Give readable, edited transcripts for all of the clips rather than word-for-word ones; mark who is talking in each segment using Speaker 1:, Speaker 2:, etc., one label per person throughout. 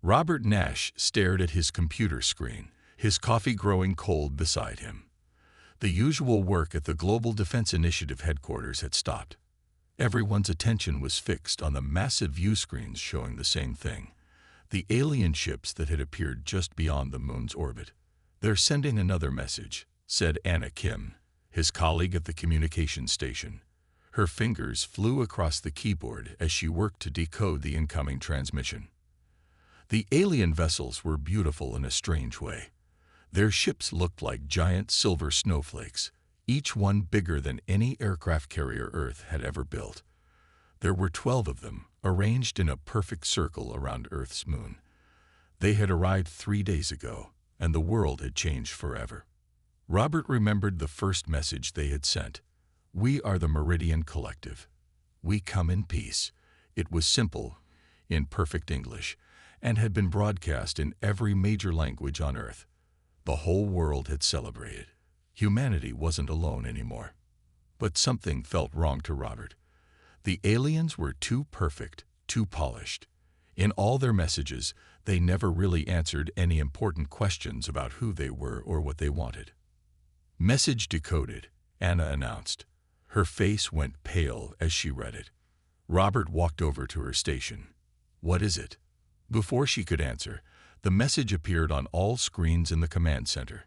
Speaker 1: Robert Nash stared at his computer screen, his coffee growing cold beside him. The usual work at the Global Defense Initiative headquarters had stopped. Everyone's attention was fixed on the massive view screens showing the same thing. The alien ships that had appeared just beyond the moon's orbit. "They're sending another message," said Anna Kim, his colleague at the communications station. Her fingers flew across the keyboard as she worked to decode the incoming transmission. The alien vessels were beautiful in a strange way. Their ships looked like giant silver snowflakes, each one bigger than any aircraft carrier Earth had ever built. There were 12 of them, arranged in a perfect circle around Earth's moon. They had arrived 3 days ago, and the world had changed forever. Robert remembered the first message they had sent. "We are the Meridian Collective. We come in peace." It was simple, in perfect English, and had been broadcast in every major language on Earth. The whole world had celebrated. Humanity wasn't alone anymore. But something felt wrong to Robert. The aliens were too perfect, too polished. In all their messages, they never really answered any important questions about who they were or what they wanted. "Message decoded," Anna announced. Her face went pale as she read it. Robert walked over to her station. "What is it?" Before she could answer, the message appeared on all screens in the command center.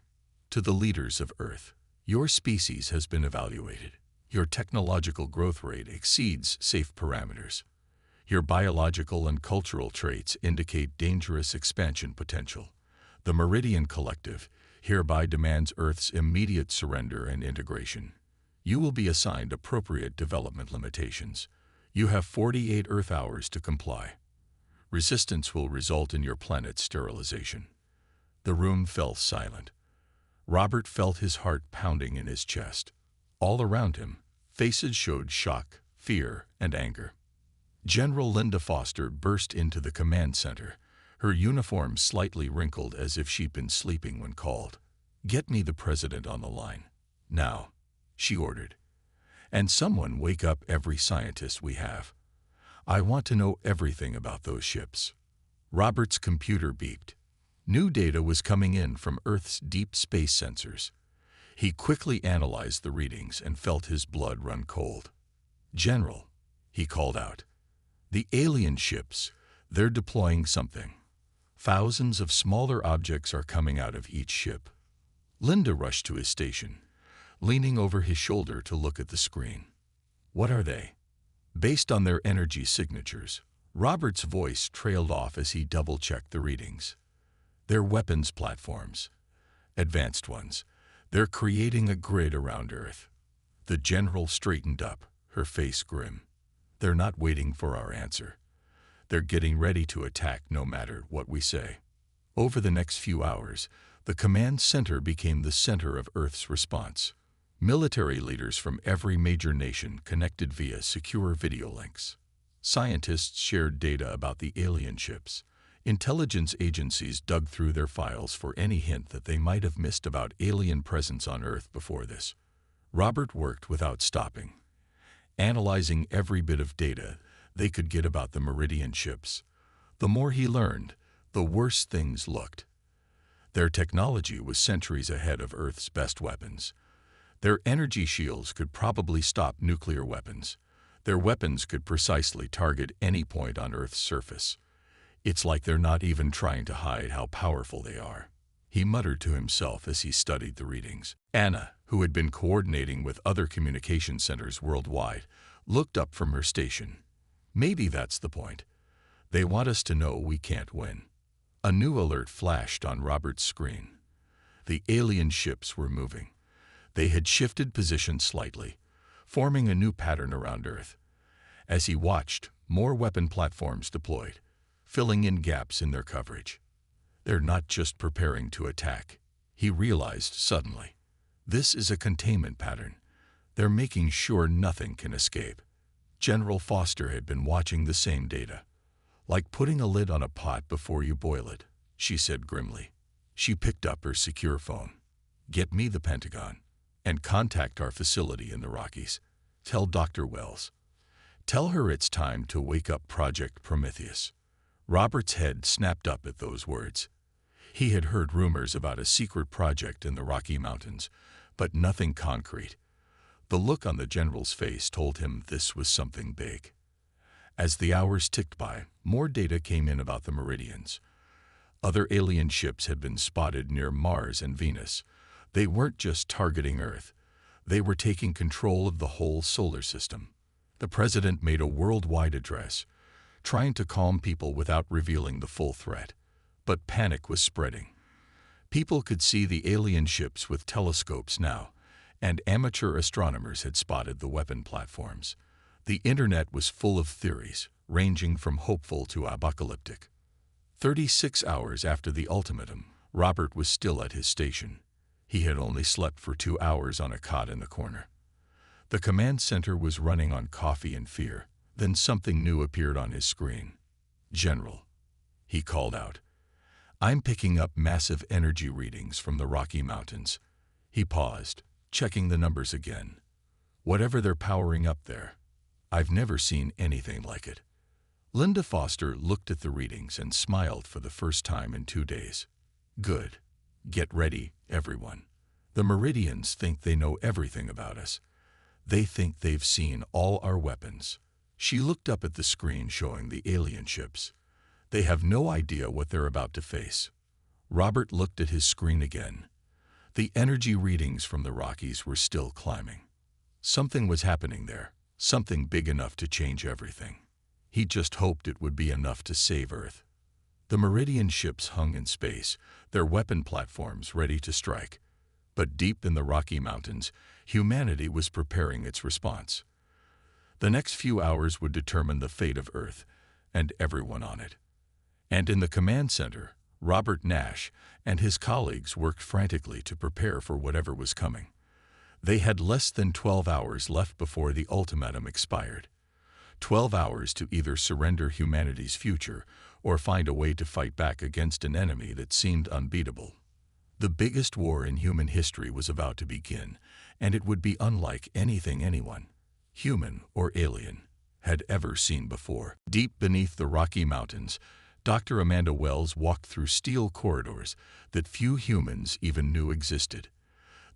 Speaker 1: "To the leaders of Earth, your species has been evaluated. Your technological growth rate exceeds safe parameters. Your biological and cultural traits indicate dangerous expansion potential. The Meridian Collective hereby demands Earth's immediate surrender and integration. You will be assigned appropriate development limitations. You have 48 Earth hours to comply. Resistance will result in your planet's sterilization." The room fell silent. Robert felt his heart pounding in his chest. All around him, faces showed shock, fear, and anger. General Linda Foster burst into the command center, her uniform slightly wrinkled as if she'd been sleeping when called. "Get me the president on the line. Now," she ordered. "And someone wake up every scientist we have. I want to know everything about those ships." Robert's computer beeped. New data was coming in from Earth's deep space sensors. He quickly analyzed the readings and felt his blood run cold. "General," he called out, "the alien ships, they're deploying something. Thousands of smaller objects are coming out of each ship." Linda rushed to his station, leaning over his shoulder to look at the screen. "What are they?" Based on their energy signatures, Robert's voice trailed off as he double-checked the readings. "They're weapons platforms. Advanced ones. They're creating a grid around Earth." The general straightened up, her face grim. "They're not waiting for our answer. They're getting ready to attack no matter what we say." Over the next few hours, the command center became the center of Earth's response. Military leaders from every major nation connected via secure video links. Scientists shared data about the alien ships. Intelligence agencies dug through their files for any hint that they might have missed about alien presence on Earth before this. Robert worked without stopping, analyzing every bit of data they could get about the Meridian ships. The more he learned, the worse things looked. Their technology was centuries ahead of Earth's best weapons. Their energy shields could probably stop nuclear weapons. Their weapons could precisely target any point on Earth's surface. "It's like they're not even trying to hide how powerful they are," he muttered to himself as he studied the readings. Anna, who had been coordinating with other communication centers worldwide, looked up from her station. "Maybe that's the point. They want us to know we can't win." A new alert flashed on Robert's screen. The alien ships were moving. They had shifted position slightly, forming a new pattern around Earth. As he watched, more weapon platforms deployed, filling in gaps in their coverage. "They're not just preparing to attack," he realized suddenly. "This is a containment pattern. They're making sure nothing can escape." General Foster had been watching the same data. "Like putting a lid on a pot before you boil it," she said grimly. She picked up her secure phone. "Get me the Pentagon, and contact our facility in the Rockies. Tell Dr. Wells. Tell her it's time to wake up Project Prometheus." Robert's head snapped up at those words. He had heard rumors about a secret project in the Rocky Mountains, but nothing concrete. The look on the general's face told him this was something big. As the hours ticked by, more data came in about the Meridians. Other alien ships had been spotted near Mars and Venus. They weren't just targeting Earth. They were taking control of the whole solar system. The president made a worldwide address, trying to calm people without revealing the full threat. But panic was spreading. People could see the alien ships with telescopes now, and amateur astronomers had spotted the weapon platforms. The internet was full of theories, ranging from hopeful to apocalyptic. 36 hours after the ultimatum, Robert was still at his station. He had only slept for 2 hours on a cot in the corner. The command center was running on coffee and fear. Then something new appeared on his screen. "General," he called out, "I'm picking up massive energy readings from the Rocky Mountains." He paused, checking the numbers again. "Whatever they're powering up there, I've never seen anything like it." Linda Foster looked at the readings and smiled for the first time in 2 days. "Good. Get ready, everyone. The Meridians think they know everything about us. They think they've seen all our weapons." She looked up at the screen showing the alien ships. They have no idea what they're about to face. Robert looked at his screen again. The energy readings from the Rockies were still climbing. Something was happening there, something big enough to change everything. He just hoped it would be enough to save Earth. The Meridian ships hung in space, their weapon platforms ready to strike. But deep in the Rocky Mountains, humanity was preparing its response. The next few hours would determine the fate of Earth and everyone on it. And in the command center, Robert Nash and his colleagues worked frantically to prepare for whatever was coming. They had less than 12 hours left before the ultimatum expired. 12 hours to either surrender humanity's future or find a way to fight back against an enemy that seemed unbeatable. The biggest war in human history was about to begin, and it would be unlike anything anyone, human or alien, had ever seen before. Deep beneath the Rocky Mountains, Dr. Amanda Wells walked through steel corridors that few humans even knew existed.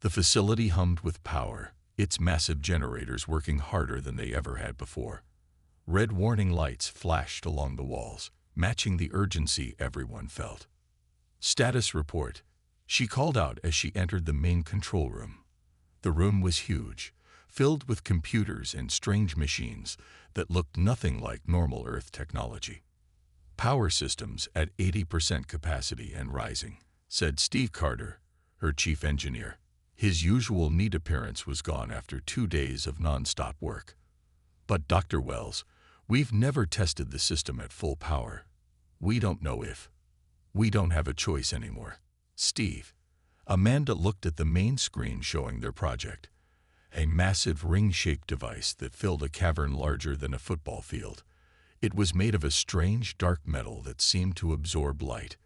Speaker 1: The facility hummed with power, its massive generators working harder than they ever had before. Red warning lights flashed along the walls, matching the urgency everyone felt. "Status report," she called out as she entered the main control room. The room was huge, filled with computers and strange machines that looked nothing like normal Earth technology. "Power systems at 80% capacity and rising," said Steve Carter, her chief engineer. His usual neat appearance was gone after 2 days of non-stop work. "But Dr. Wells, we've never tested the system at full power. We don't know if. We don't have a choice anymore." "Steve." Amanda looked at the main screen showing their project. A massive ring-shaped device that filled a cavern larger than a football field. It was made of a strange dark metal that seemed to absorb light.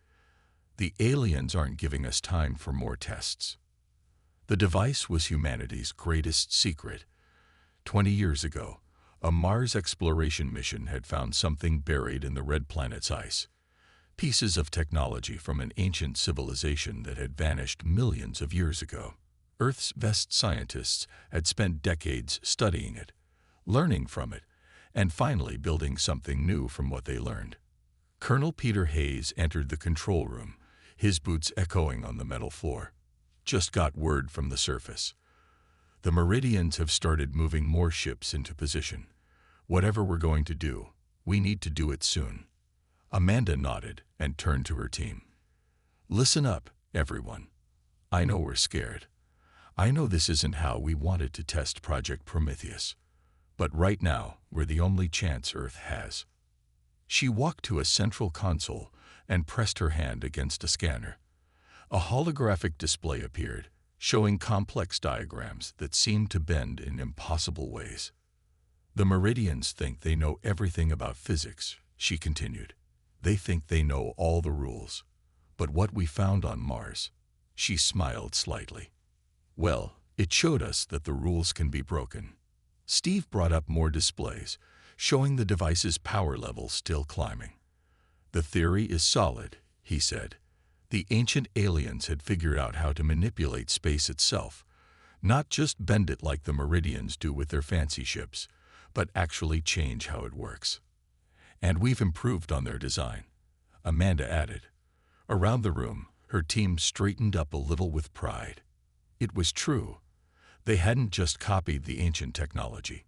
Speaker 1: "The aliens aren't giving us time for more tests." The device was humanity's greatest secret. 20 years ago, a Mars exploration mission had found something buried in the red planet's ice. Pieces of technology from an ancient civilization that had vanished millions of years ago. Earth's best scientists had spent decades studying it, learning from it, and finally building something new from what they learned. Colonel Peter Hayes entered the control room, his boots echoing on the metal floor. "Just got word from the surface. The Meridians have started moving more ships into position. Whatever we're going to do, we need to do it soon." Amanda nodded and turned to her team. "Listen up, everyone. I know we're scared. I know this isn't how we wanted to test Project Prometheus. But right now, we're the only chance Earth has." She walked to a central console and pressed her hand against a scanner. A holographic display appeared, showing complex diagrams that seemed to bend in impossible ways. "The Meridians think they know everything about physics," she continued. "They think they know all the rules. But what we found on Mars," she smiled slightly, "well, it showed us that the rules can be broken." Steve brought up more displays, showing the device's power level still climbing. "The theory is solid," he said. The ancient aliens had figured out how to manipulate space itself, not just bend it like the Meridians do with their fancy ships, but actually change how it works. "And we've improved on their design," Amanda added. Around the room, her team straightened up a little with pride. It was true. They hadn't just copied the ancient technology.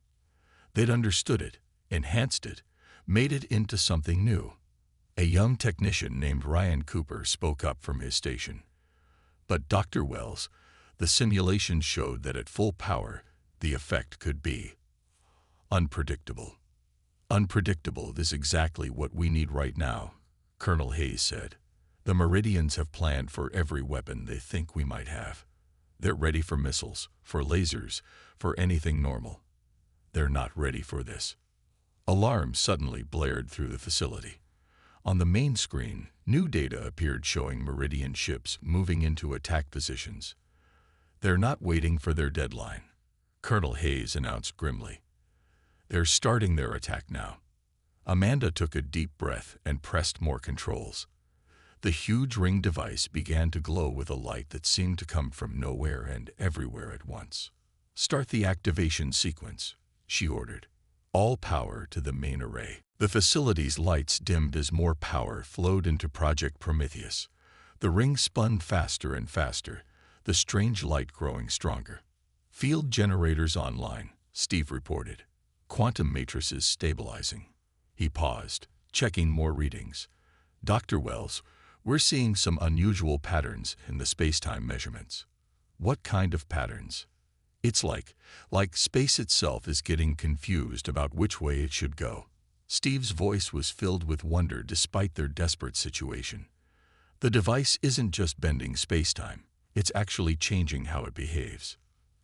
Speaker 1: They'd understood it, enhanced it, made it into something new. A young technician named Ryan Cooper spoke up from his station. "But Dr. Wells, the simulations showed that at full power, the effect could be unpredictable." "Unpredictable is exactly what we need right now," Colonel Hayes said. "The Meridians have planned for every weapon they think we might have. They're ready for missiles, for lasers, for anything normal. They're not ready for this." Alarms suddenly blared through the facility. On the main screen, new data appeared showing Meridian ships moving into attack positions. "They're not waiting for their deadline," Colonel Hayes announced grimly. "They're starting their attack now." Amanda took a deep breath and pressed more controls. The huge ring device began to glow with a light that seemed to come from nowhere and everywhere at once. "Start the activation sequence," she ordered. "All power to the main array." The facility's lights dimmed as more power flowed into Project Prometheus. The ring spun faster and faster, the strange light growing stronger. "Field generators online," Steve reported. "Quantum matrices stabilizing." He paused, checking more readings. "Dr. Wells, we're seeing some unusual patterns in the space-time measurements." "What kind of patterns?" "It's like space itself is getting confused about which way it should go." Steve's voice was filled with wonder despite their desperate situation. "The device isn't just bending space-time, it's actually changing how it behaves."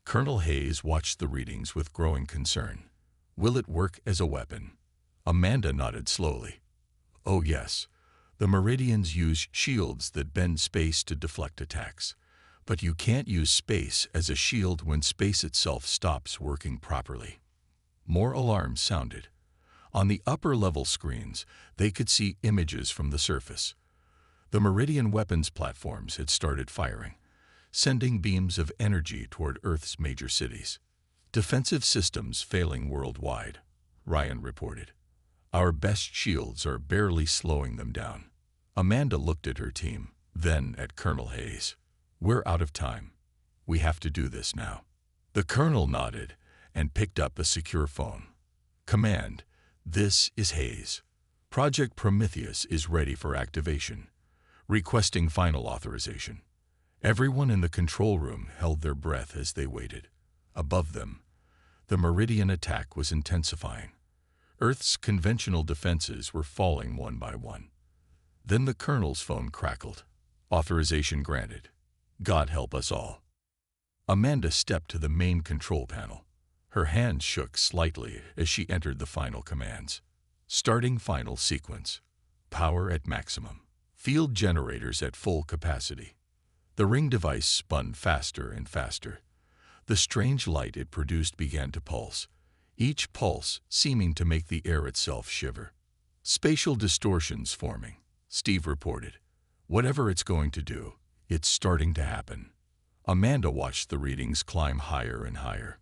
Speaker 1: Colonel Hayes watched the readings with growing concern. "Will it work as a weapon?" Amanda nodded slowly. "Oh yes. The Meridians use shields that bend space to deflect attacks. But you can't use space as a shield when space itself stops working properly." More alarms sounded. On the upper-level screens, they could see images from the surface. The Meridian weapons platforms had started firing, sending beams of energy toward Earth's major cities. "Defensive systems failing worldwide," Ryan reported. "Our best shields are barely slowing them down." Amanda looked at her team, then at Colonel Hayes. "We're out of time. We have to do this now." The colonel nodded and picked up a secure phone. "Command, this is Hayes. Project Prometheus is ready for activation. Requesting final authorization." Everyone in the control room held their breath as they waited. Above them, the Meridian attack was intensifying. Earth's conventional defenses were falling one by one. Then the colonel's phone crackled. "Authorization granted. God help us all." Amanda stepped to the main control panel. Her hands shook slightly as she entered the final commands. "Starting final sequence. Power at maximum. Field generators at full capacity." The ring device spun faster and faster. The strange light it produced began to pulse, each pulse seeming to make the air itself shiver. "Spatial distortions forming," Steve reported. "Whatever it's going to do, it's starting to happen." Amanda watched the readings climb higher and higher.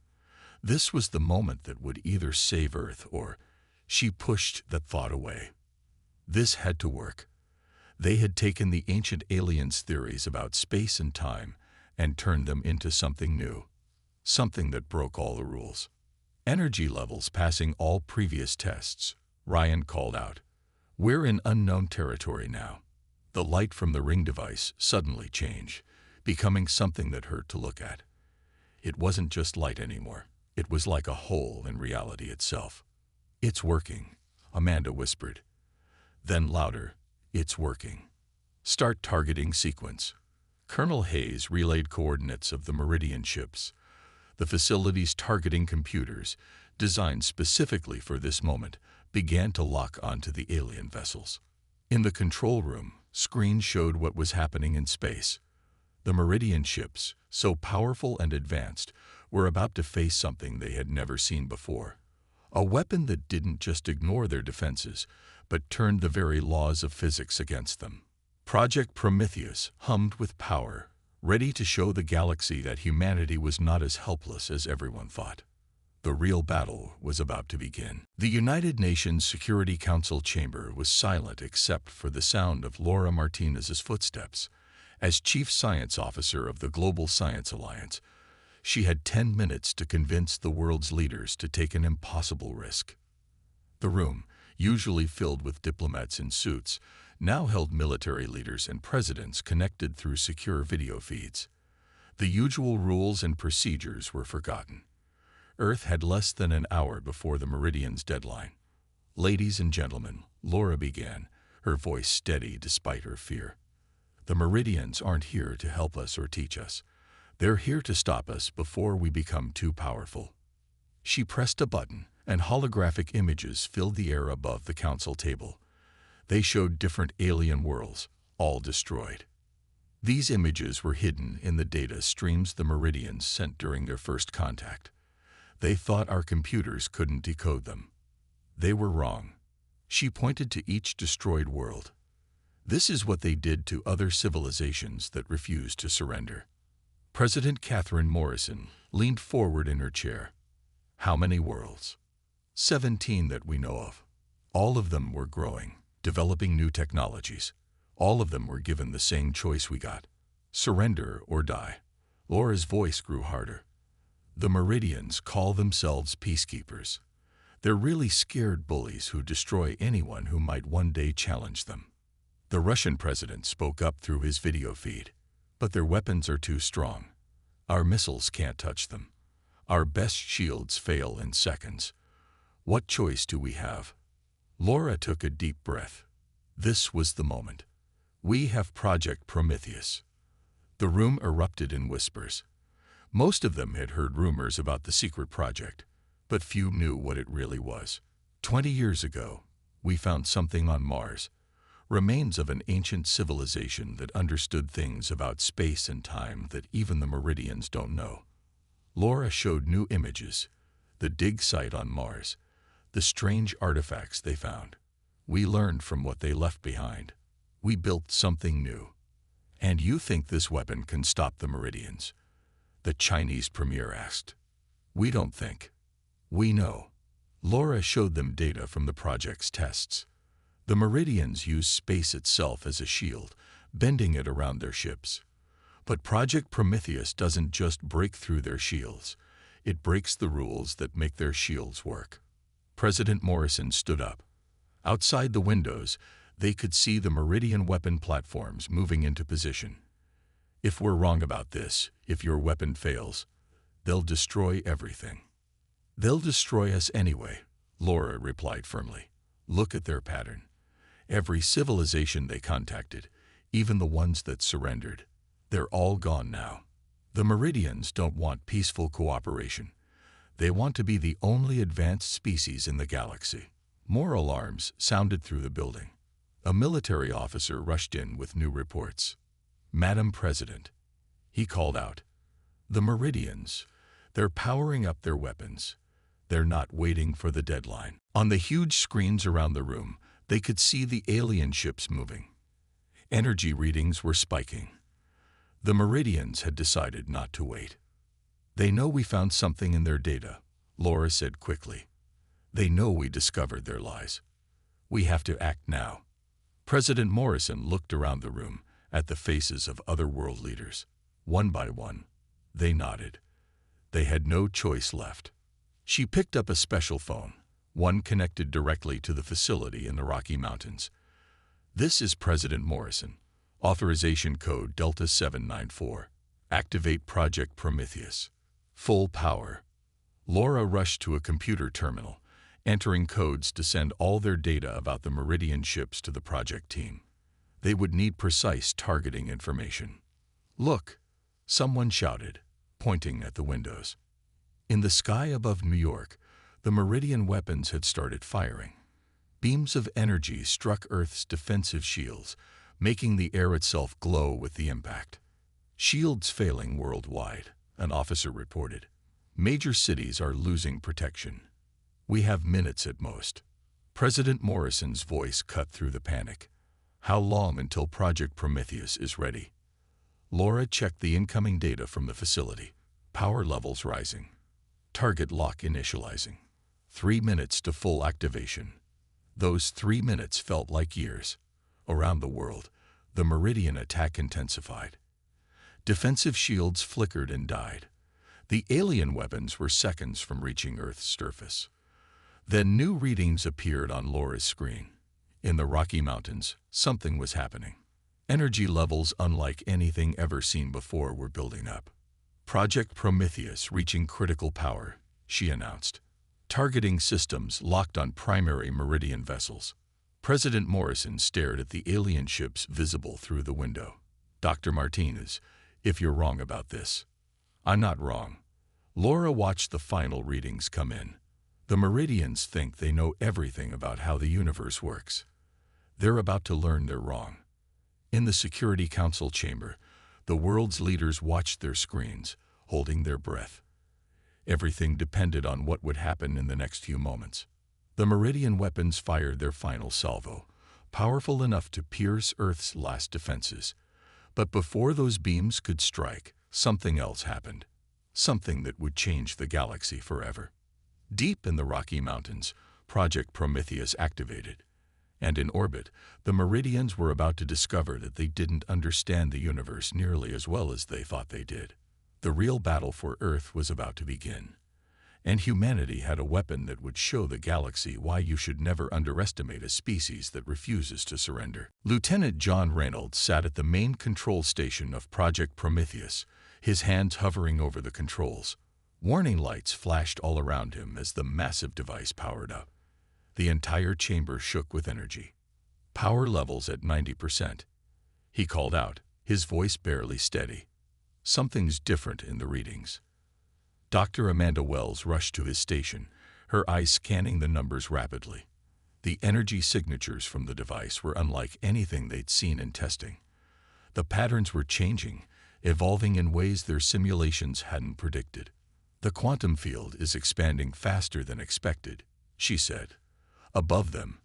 Speaker 1: This was the moment that would either save Earth or she pushed that thought away. This had to work. They had taken the ancient aliens' theories about space and time and turned them into something new, something that broke all the rules. "Energy levels passing all previous tests," Ryan called out. "We're in unknown territory now." The light from the ring device suddenly changed, becoming something that hurt to look at. It wasn't just light anymore. It was like a hole in reality itself. "It's working," Amanda whispered. Then louder, "It's working. Start targeting sequence." Colonel Hayes relayed coordinates of the Meridian ships. The facility's targeting computers, designed specifically for this moment, began to lock onto the alien vessels. In the control room, screens showed what was happening in space. The Meridian ships, so powerful and advanced, were about to face something they had never seen before. A weapon that didn't just ignore their defenses, but turned the very laws of physics against them. Project Prometheus hummed with power, ready to show the galaxy that humanity was not as helpless as everyone thought. The real battle was about to begin. The United Nations Security Council chamber was silent except for the sound of Laura Martinez's footsteps. As Chief Science Officer of the Global Science Alliance, she had 10 minutes to convince the world's leaders to take an impossible risk. The room, usually filled with diplomats in suits, now held military leaders and presidents connected through secure video feeds. The usual rules and procedures were forgotten. Earth had less than an hour before the Meridian's deadline. "Ladies and gentlemen," Laura began, her voice steady despite her fear. "The Meridians aren't here to help us or teach us. They're here to stop us before we become too powerful." She pressed a button, and holographic images filled the air above the council table. They showed different alien worlds, all destroyed. These images were hidden in the data streams the Meridians sent during their first contact. They thought our computers couldn't decode them. They were wrong. She pointed to each destroyed world. "This is what they did to other civilizations that refused to surrender." President Catherine Morrison leaned forward in her chair. "How many worlds?" 17 that we know of. All of them were growing, developing new technologies. All of them were given the same choice we got: surrender or die. Laura's voice grew harder. "The Meridians call themselves peacekeepers. They're really scared bullies who destroy anyone who might one day challenge them." The Russian president spoke up through his video feed. "But their weapons are too strong. Our missiles can't touch them. Our best shields fail in seconds. What choice do we have?" Laura took a deep breath. This was the moment. "We have Project Prometheus." The room erupted in whispers. Most of them had heard rumors about the secret project, but few knew what it really was. 20 years ago, we found something on Mars, remains of an ancient civilization that understood things about space and time that even the Meridians don't know. Laura showed new images, the dig site on Mars, the strange artifacts they found. "We learned from what they left behind. We built something new. And you think this weapon can stop the Meridians?" the Chinese premier asked. "We don't think. We know." Laura showed them data from the project's tests. The Meridians use space itself as a shield, bending it around their ships. But Project Prometheus doesn't just break through their shields. It breaks the rules that make their shields work. President Morrison stood up. Outside the windows, they could see the Meridian weapon platforms moving into position. "If we're wrong about this, if your weapon fails, they'll destroy everything." "They'll destroy us anyway," Laura replied firmly. "Look at their pattern. Every civilization they contacted, even the ones that surrendered, they're all gone now. The Meridians don't want peaceful cooperation. They want to be the only advanced species in the galaxy." More alarms sounded through the building. A military officer rushed in with new reports. "Madam President," he called out, "the Meridians, they're powering up their weapons. They're not waiting for the deadline." On the huge screens around the room, they could see the alien ships moving. Energy readings were spiking. The Meridians had decided not to wait. "They know we found something in their data," Laura said quickly. "They know we discovered their lies. We have to act now." President Morrison looked around the room at the faces of other world leaders. One by one, they nodded. They had no choice left. She picked up a special phone, one connected directly to the facility in the Rocky Mountains. "This is President Morrison. Authorization code Delta 794. Activate Project Prometheus. Full power." Laura rushed to a computer terminal, entering codes to send all their data about the Meridian ships to the project team. They would need precise targeting information. "Look!" someone shouted, pointing at the windows. In the sky above New York, the Meridian weapons had started firing. Beams of energy struck Earth's defensive shields, making the air itself glow with the impact. "Shields failing worldwide," an officer reported. "Major cities are losing protection. We have minutes at most." President Morrison's voice cut through the panic. How long until Project Prometheus is ready? Laura checked the incoming data from the facility. Power levels rising. Target lock initializing. 3 minutes to full activation. Those 3 minutes felt like years. Around the world, the Meridian attack intensified. Defensive shields flickered and died. The alien weapons were seconds from reaching Earth's surface. Then new readings appeared on Laura's screen. In the Rocky Mountains, something was happening. Energy levels unlike anything ever seen before were building up. Project Prometheus reaching critical power, she announced. Targeting systems locked on primary Meridian vessels. President Morrison stared at the alien ships visible through the window. Dr. Martinez, if you're wrong about this. I'm not wrong. Laura watched the final readings come in. The Meridians think they know everything about how the universe works. They're about to learn they're wrong. In the Security Council chamber, the world's leaders watched their screens, holding their breath. Everything depended on what would happen in the next few moments. The Meridian weapons fired their final salvo, powerful enough to pierce Earth's last defenses. But before those beams could strike, something else happened. Something that would change the galaxy forever. Deep in the Rocky Mountains, Project Prometheus activated. And in orbit, the Meridians were about to discover that they didn't understand the universe nearly as well as they thought they did. The real battle for Earth was about to begin. And humanity had a weapon that would show the galaxy why you should never underestimate a species that refuses to surrender. Lieutenant John Reynolds sat at the main control station of Project Prometheus, his hands hovering over the controls. Warning lights flashed all around him as the massive device powered up. The entire chamber shook with energy. Power levels at 90%. He called out, his voice barely steady. Something's different in the readings. Dr. Amanda Wells rushed to his station, her eyes scanning the numbers rapidly. The energy signatures from the device were unlike anything they'd seen in testing. The patterns were changing, evolving in ways their simulations hadn't predicted. The quantum field is expanding faster than expected, she said. Above them,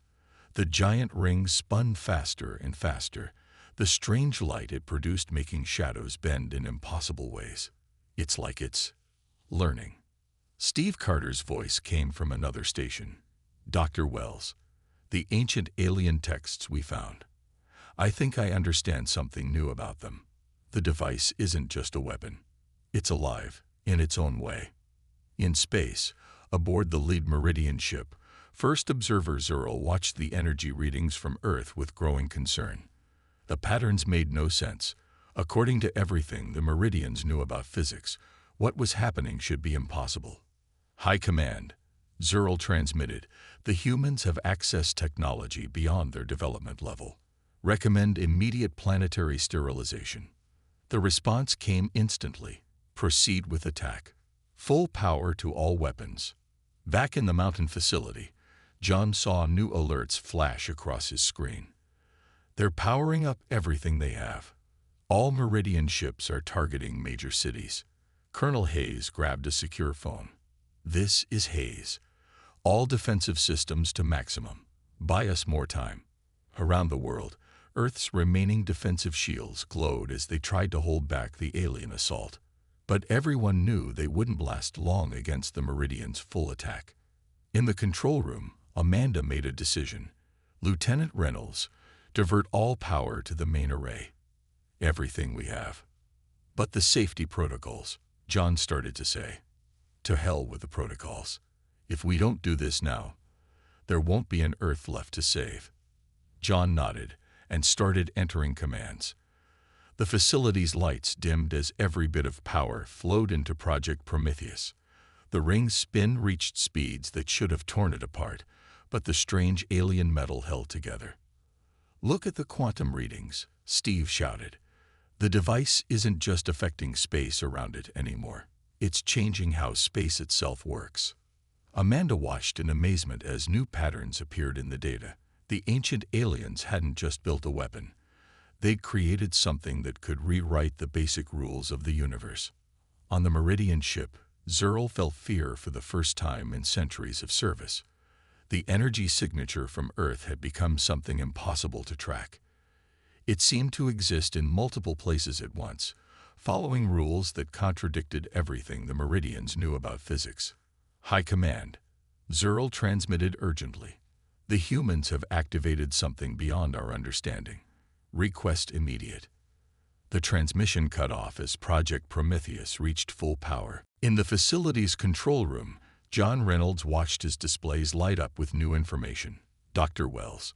Speaker 1: the giant ring spun faster and faster, the strange light it produced making shadows bend in impossible ways. It's like it's learning. Steve Carter's voice came from another station. Dr. Wells, the ancient alien texts we found. I think I understand something new about them. The device isn't just a weapon. It's alive, in its own way. In space, aboard the lead Meridian ship, First Observer Zerl watched the energy readings from Earth with growing concern. The patterns made no sense. According to everything the Meridians knew about physics, what was happening should be impossible. High Command, Zerl transmitted, the humans have accessed technology beyond their development level. Recommend immediate planetary sterilization. The response came instantly. Proceed with attack. Full power to all weapons. Back in the mountain facility, John saw new alerts flash across his screen. They're powering up everything they have. All Meridian ships are targeting major cities. Colonel Hayes grabbed a secure phone. This is Hayes. All defensive systems to maximum. Buy us more time. Around the world, Earth's remaining defensive shields glowed as they tried to hold back the alien assault. But everyone knew they wouldn't last long against the Meridians' full attack. In the control room, Amanda made a decision. Lieutenant Reynolds, divert all power to the main array. Everything we have. But the safety protocols, John started to say. To hell with the protocols. If we don't do this now, there won't be an Earth left to save. John nodded and started entering commands. The facility's lights dimmed as every bit of power flowed into Project Prometheus. The ring's spin reached speeds that should have torn it apart, but the strange alien metal held together. Look at the quantum readings, Steve shouted. The device isn't just affecting space around it anymore. It's changing how space itself works. Amanda watched in amazement as new patterns appeared in the data. The ancient aliens hadn't just built a weapon. They'd created something that could rewrite the basic rules of the universe. On the Meridian ship, Zerl felt fear for the first time in centuries of service. The energy signature from Earth had become something impossible to track. It seemed to exist in multiple places at once, following rules that contradicted everything the Meridians knew about physics. High Command. Zurl transmitted urgently. The humans have activated something beyond our understanding. Request immediate. The transmission cut off as Project Prometheus reached full power. In the facility's control room, John Reynolds watched his displays light up with new information. Dr. Wells.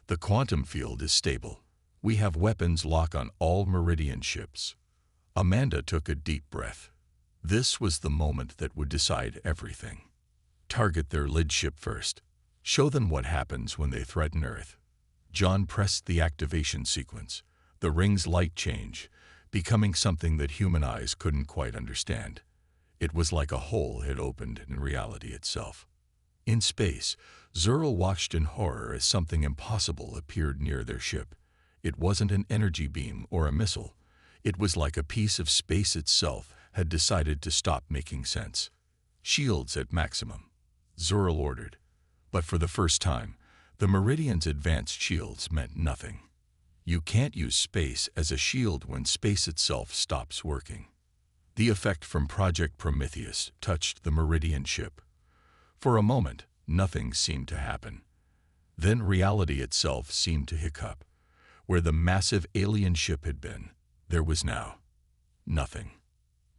Speaker 1: The quantum field is stable. We have weapons lock on all Meridian ships. Amanda took a deep breath. This was the moment that would decide everything. Target their lid ship first. Show them what happens when they threaten Earth. John pressed the activation sequence. The ring's light changed, becoming something that human eyes couldn't quite understand. It was like a hole had opened in reality itself. In space, Zurl watched in horror as something impossible appeared near their ship. It wasn't an energy beam or a missile. It was like a piece of space itself had decided to stop making sense. Shields at maximum, Zurl ordered. But for the first time, the Meridians' advanced shields meant nothing. You can't use space as a shield when space itself stops working. The effect from Project Prometheus touched the Meridian ship. For a moment, nothing seemed to happen. Then reality itself seemed to hiccup. Where the massive alien ship had been, there was now nothing.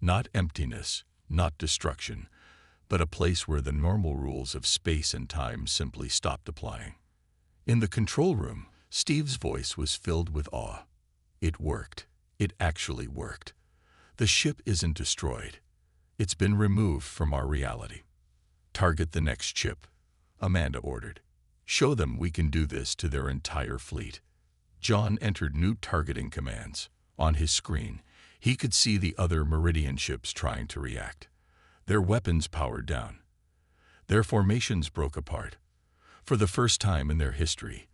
Speaker 1: Not emptiness, not destruction, but a place where the normal rules of space and time simply stopped applying. In the control room, Steve's voice was filled with awe. It worked. It actually worked. The ship isn't destroyed. It's been removed from our reality. Target the next ship, Amanda ordered. Show them we can do this to their entire fleet. John entered new targeting commands. On his screen, he could see the other Meridian ships trying to react. Their weapons powered down. Their formations broke apart. For the first time in their history,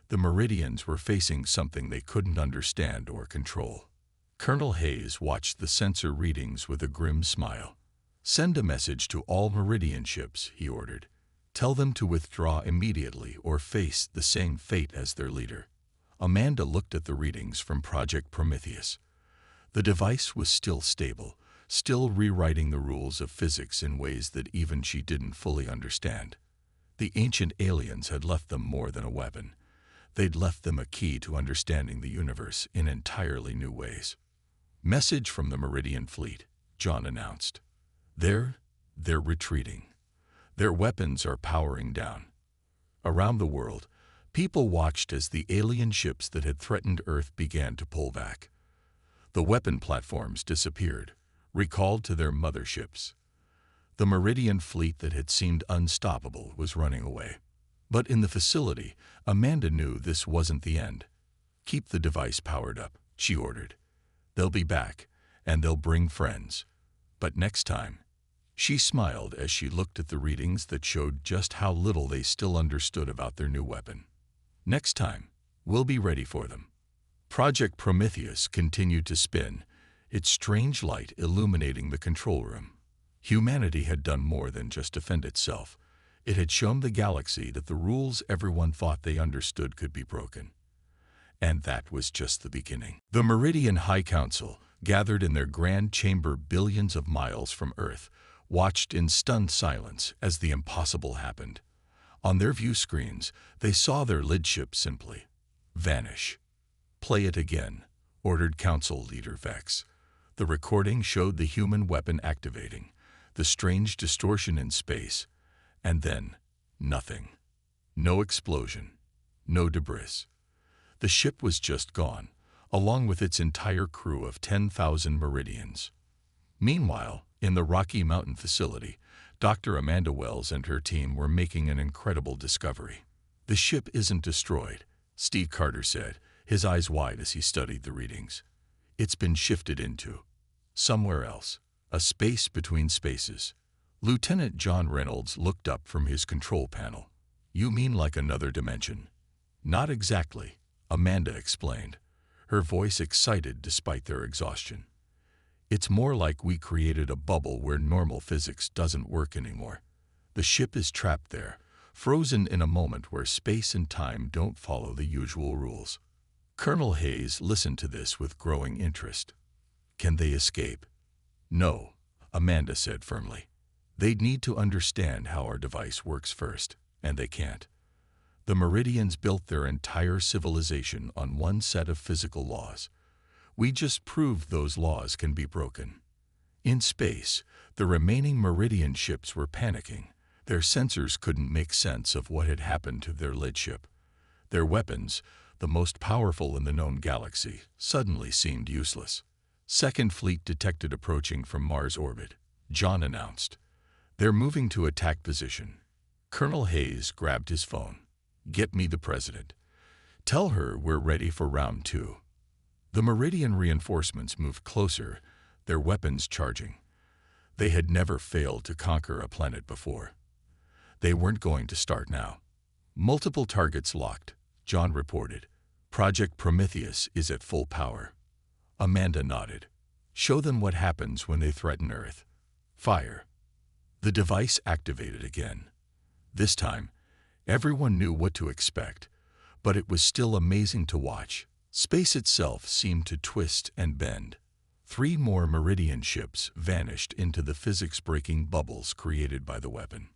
Speaker 1: the Meridians were facing something they couldn't understand or control. Colonel Hayes watched the sensor readings with a grim smile. Send a message to all Meridian ships, he ordered. Tell them to withdraw immediately or face the same fate as their leader. Amanda looked at the readings from Project Prometheus. The device was still stable, still rewriting the rules of physics in ways that even she didn't fully understand. The ancient aliens had left them more than a weapon. They'd left them a key to understanding the universe in entirely new ways. Message from the Meridian fleet, John announced. They're retreating. Their weapons are powering down. Around the world, people watched as the alien ships that had threatened Earth began to pull back. The weapon platforms disappeared, recalled to their motherships. The Meridian fleet that had seemed unstoppable was running away. But in the facility, Amanda knew this wasn't the end. Keep the device powered up, she ordered. They'll be back, and they'll bring friends. But next time, she smiled as she looked at the readings that showed just how little they still understood about their new weapon. Next time, we'll be ready for them. Project Prometheus continued to spin, its strange light illuminating the control room. Humanity had done more than just defend itself. It had shown the galaxy that the rules everyone thought they understood could be broken. And that was just the beginning. The Meridian High Council, gathered in their grand chamber billions of miles from Earth, watched in stunned silence as the impossible happened. On their view screens, they saw their lid ship simply vanish. Play it again, ordered Council Leader Vex. The recording showed the human weapon activating, the strange distortion in space, and then nothing. No explosion, no debris. The ship was just gone, along with its entire crew of 10,000 Meridians. Meanwhile, in the Rocky Mountain facility, Dr. Amanda Wells and her team were making an incredible discovery. The ship isn't destroyed, Steve Carter said, his eyes wide as he studied the readings. It's been shifted into somewhere else, a space between spaces. Lieutenant John Reynolds looked up from his control panel. You mean like another dimension? Not exactly, Amanda explained, her voice excited despite their exhaustion. It's more like we created a bubble where normal physics doesn't work anymore. The ship is trapped there, frozen in a moment where space and time don't follow the usual rules. Colonel Hayes listened to this with growing interest. Can they escape? No, Amanda said firmly. They'd need to understand how our device works first, and they can't. The Meridians built their entire civilization on one set of physical laws. We just proved those laws can be broken. In space, the remaining Meridian ships were panicking. Their sensors couldn't make sense of what had happened to their lead ship. Their weapons, the most powerful in the known galaxy, suddenly seemed useless. Second Fleet detected approaching from Mars orbit. John announced. They're moving to attack position. Colonel Hayes grabbed his phone. Get me the president. Tell her we're ready for round 2. The Meridian reinforcements moved closer, their weapons charging. They had never failed to conquer a planet before. They weren't going to start now. Multiple targets locked, John reported. Project Prometheus is at full power. Amanda nodded. Show them what happens when they threaten Earth. Fire. The device activated again. This time, everyone knew what to expect, but it was still amazing to watch. Space itself seemed to twist and bend. 3 more Meridian ships vanished into the physics-breaking bubbles created by the weapon.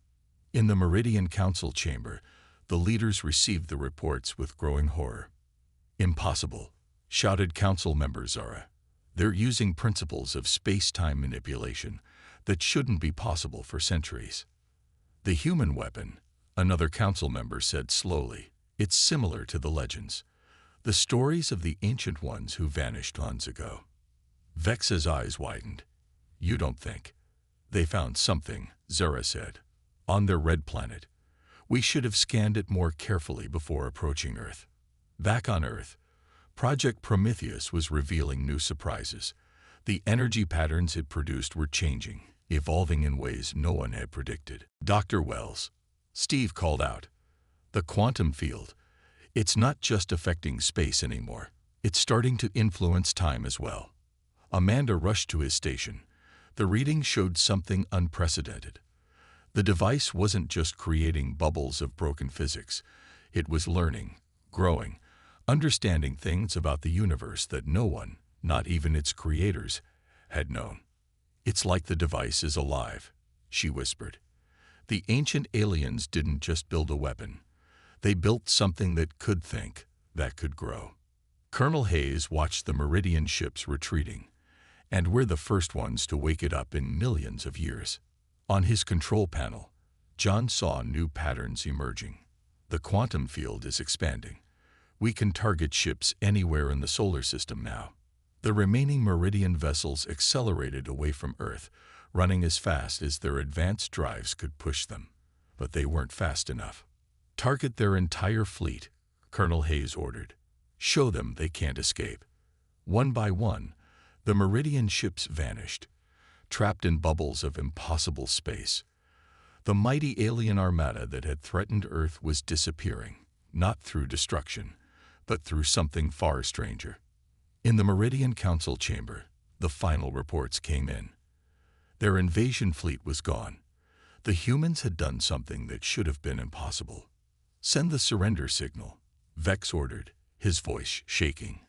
Speaker 1: In the Meridian Council chamber, the leaders received the reports with growing horror. Impossible, shouted Council member Zara. They're using principles of space-time manipulation that shouldn't be possible for centuries. The human weapon, another Council member said slowly, it's similar to the legends. The stories of the ancient ones who vanished eons ago. Vex's eyes widened. You don't think? They found something, Zara said. On their red planet. We should have scanned it more carefully before approaching Earth. Back on Earth, Project Prometheus was revealing new surprises. The energy patterns it produced were changing, evolving in ways no one had predicted. Dr. Wells, Steve called out. The quantum field. It's not just affecting space anymore. It's starting to influence time as well. Amanda rushed to his station. The reading showed something unprecedented. The device wasn't just creating bubbles of broken physics. It was learning, growing, understanding things about the universe that no one, not even its creators, had known. It's like the device is alive, she whispered. The ancient aliens didn't just build a weapon. They built something that could think, that could grow. Colonel Hayes watched the Meridian ships retreating, and we're the first ones to wake it up in millions of years. On his control panel, John saw new patterns emerging. The quantum field is expanding. We can target ships anywhere in the solar system now. The remaining Meridian vessels accelerated away from Earth, running as fast as their advanced drives could push them. But they weren't fast enough. Target their entire fleet, Colonel Hayes ordered. Show them they can't escape. One by one, the Meridian ships vanished, trapped in bubbles of impossible space. The mighty alien armada that had threatened Earth was disappearing, not through destruction, but through something far stranger. In the Meridian Council chamber, the final reports came in. Their invasion fleet was gone. The humans had done something that should have been impossible. Send the surrender signal, Vex ordered, his voice shaking,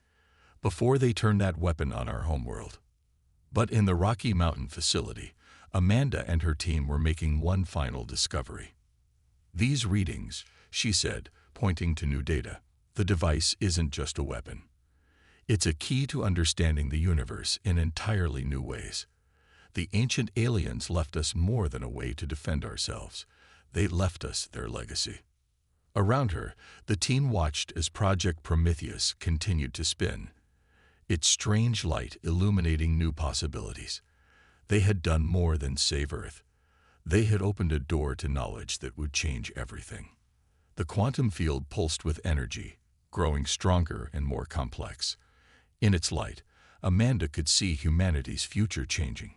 Speaker 1: before they turn that weapon on our homeworld. But in the Rocky Mountain facility, Amanda and her team were making one final discovery. These readings, she said, pointing to new data, the device isn't just a weapon. It's a key to understanding the universe in entirely new ways. The ancient aliens left us more than a way to defend ourselves. They left us their legacy. Around her, the team watched as Project Prometheus continued to spin, its strange light illuminating new possibilities. They had done more than save Earth. They had opened a door to knowledge that would change everything. The quantum field pulsed with energy, growing stronger and more complex. In its light, Amanda could see humanity's future changing.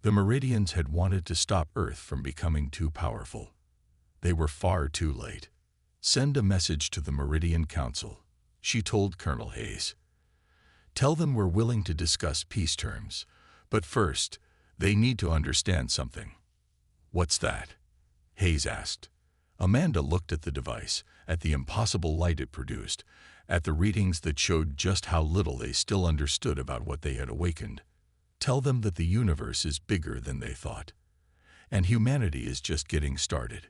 Speaker 1: The Meridians had wanted to stop Earth from becoming too powerful. They were far too late. Send a message to the Meridian Council, she told Colonel Hayes. Tell them we're willing to discuss peace terms, but first, they need to understand something. What's that? Hayes asked. Amanda looked at the device, at the impossible light it produced, at the readings that showed just how little they still understood about what they had awakened. Tell them that the universe is bigger than they thought. And humanity is just getting started.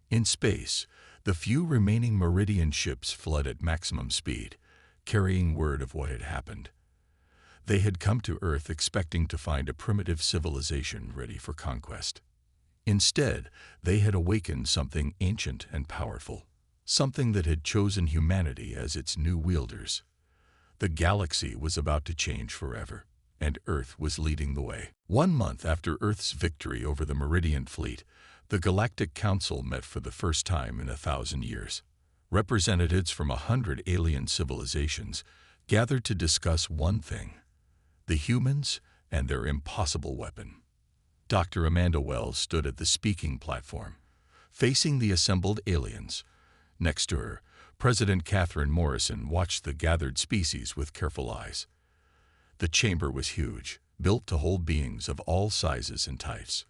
Speaker 1: In space, the few remaining Meridian ships fled at maximum speed, carrying word of what had happened. They had come to Earth expecting to find a primitive civilization ready for conquest. Instead, they had awakened something ancient and powerful, something that had chosen humanity as its new wielders. The galaxy was about to change forever, and Earth was leading the way. 1 month after Earth's victory over the Meridian fleet, the Galactic Council met for the first time in 1,000 years. Representatives from 100 alien civilizations gathered to discuss one thing: the humans and their impossible weapon. Dr. Amanda Wells stood at the speaking platform, facing the assembled aliens. Next to her, President Catherine Morrison watched the gathered species with careful eyes. The chamber was huge, built to hold beings of all sizes and types.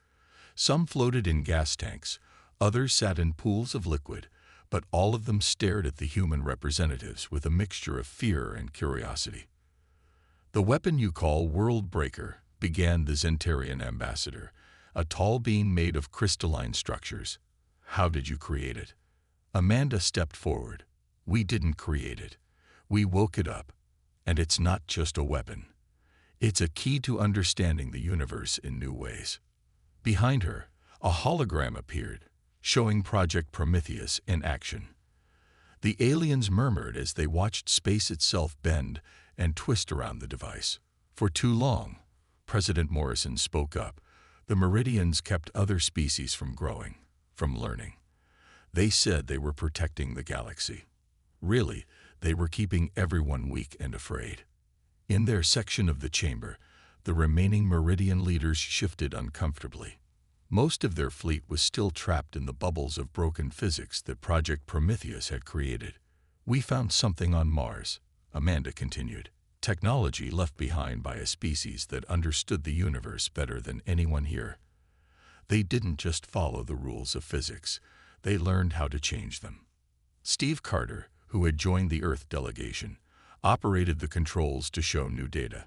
Speaker 1: Some floated in gas tanks, others sat in pools of liquid, but all of them stared at the human representatives with a mixture of fear and curiosity. "The weapon you call World Breaker," began the Zentarian ambassador, "a tall being made of crystalline structures. How did you create it?" Amanda stepped forward. "We didn't create it. We woke it up. And it's not just a weapon. It's a key to understanding the universe in new ways." Behind her, a hologram appeared, showing Project Prometheus in action. The aliens murmured as they watched space itself bend and twist around the device. "For too long," President Morrison spoke up, "the Meridians kept other species from growing, from learning. They said they were protecting the galaxy. Really, they were keeping everyone weak and afraid." In their section of the chamber, the remaining Meridian leaders shifted uncomfortably. Most of their fleet was still trapped in the bubbles of broken physics that Project Prometheus had created. "We found something on Mars," Amanda continued. "Technology left behind by a species that understood the universe better than anyone here. They didn't just follow the rules of physics, they learned how to change them." Steve Carter, who had joined the Earth delegation, operated the controls to show new data.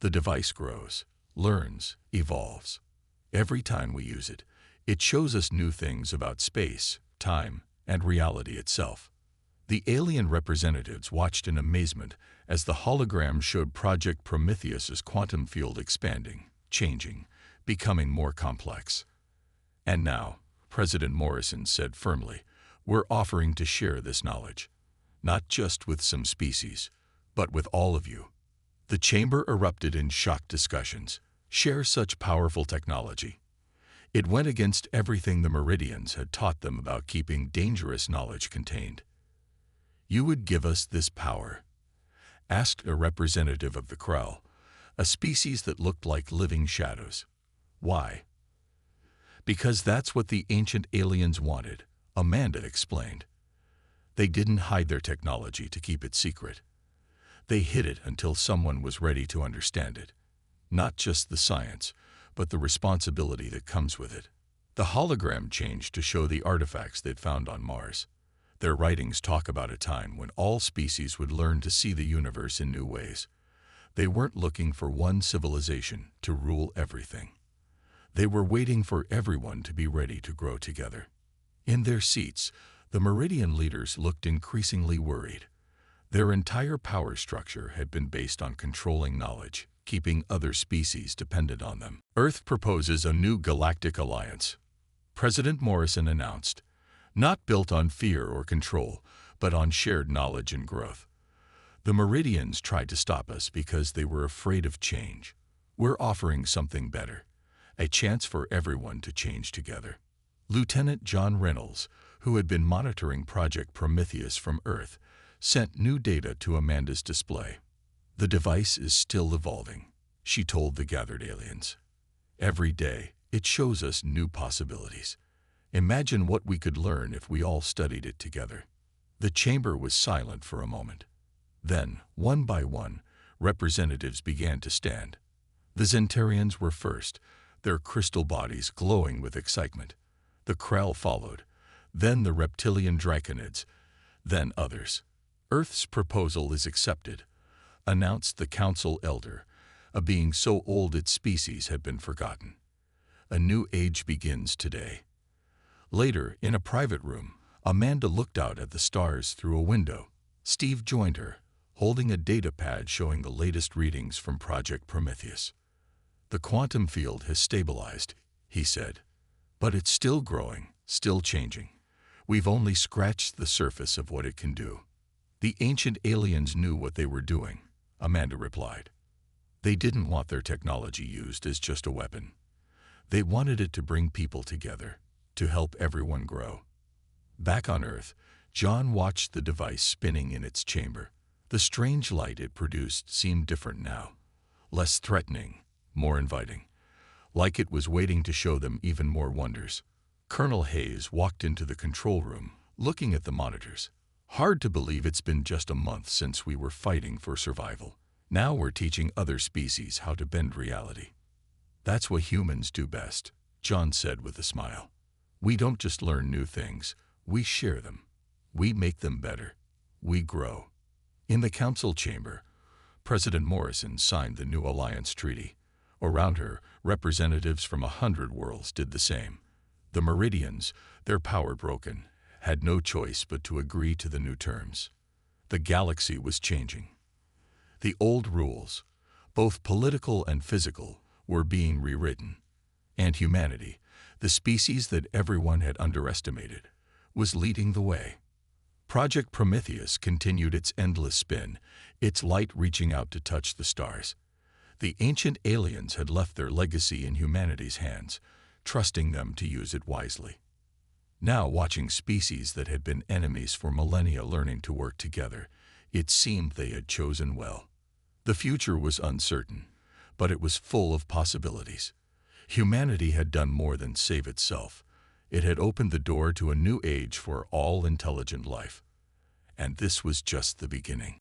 Speaker 1: "The device grows, learns, evolves. Every time we use it, it shows us new things about space, time, and reality itself." The alien representatives watched in amazement as the hologram showed Project Prometheus's quantum field expanding, changing, becoming more complex. "And now," President Morrison said firmly, "we're offering to share this knowledge, not just with some species, but with all of you." The chamber erupted in shocked discussions. Share such powerful technology? It went against everything the Meridians had taught them about keeping dangerous knowledge contained. "You would give us this power?" asked a representative of the Krell, a species that looked like living shadows. "Why?" "Because that's what the ancient aliens wanted," Amanda explained. "They didn't hide their technology to keep it secret. They hid it until someone was ready to understand it. Not just the science, but the responsibility that comes with it." The hologram changed to show the artifacts they'd found on Mars. Their writings talk about a time when all species would learn to see the universe in new ways. They weren't looking for one civilization to rule everything. They were waiting for everyone to be ready to grow together. In their seats, the Meridian leaders looked increasingly worried. Their entire power structure had been based on controlling knowledge, keeping other species dependent on them. "Earth proposes a new galactic alliance," President Morrison announced, "not built on fear or control, but on shared knowledge and growth. The Meridians tried to stop us because they were afraid of change. We're offering something better, a chance for everyone to change together." Lieutenant John Reynolds, who had been monitoring Project Prometheus from Earth, sent new data to Amanda's display. "The device is still evolving," she told the gathered aliens. "Every day, it shows us new possibilities. Imagine what we could learn if we all studied it together." The chamber was silent for a moment. Then, one by one, representatives began to stand. The Zentarians were first, their crystal bodies glowing with excitement. The Krell followed, then the reptilian draconids, then others. Earth's proposal is accepted, announced the council elder, a being so old its species had been forgotten. A new age begins today. Later, in a private room, Amanda looked out at the stars through a window. Steve joined her, holding a data pad showing the latest readings from Project Prometheus. "The quantum field has stabilized," he said. "But it's still growing, still changing. We've only scratched the surface of what it can do." "The ancient aliens knew what they were doing," Amanda replied. "They didn't want their technology used as just a weapon. They wanted it to bring people together, to help everyone grow." Back on Earth, John watched the device spinning in its chamber. The strange light it produced seemed different now, less threatening, more inviting, like it was waiting to show them even more wonders. Colonel Hayes walked into the control room, looking at the monitors. "Hard to believe it's been just a month since we were fighting for survival. Now we're teaching other species how to bend reality." "That's what humans do best," John said with a smile. "We don't just learn new things, we share them. We make them better. We grow." In the council chamber, President Morrison signed the new alliance treaty. Around her, representatives from 100 worlds did the same. The Meridians, their power broken, had no choice but to agree to the new terms. The galaxy was changing. The old rules, both political and physical, were being rewritten. And humanity, the species that everyone had underestimated, was leading the way. Project Prometheus continued its endless spin, its light reaching out to touch the stars. The ancient aliens had left their legacy in humanity's hands, trusting them to use it wisely. Now, watching species that had been enemies for millennia learning to work together, it seemed they had chosen well. The future was uncertain, but it was full of possibilities. Humanity had done more than save itself. It had opened the door to a new age for all intelligent life. And this was just the beginning.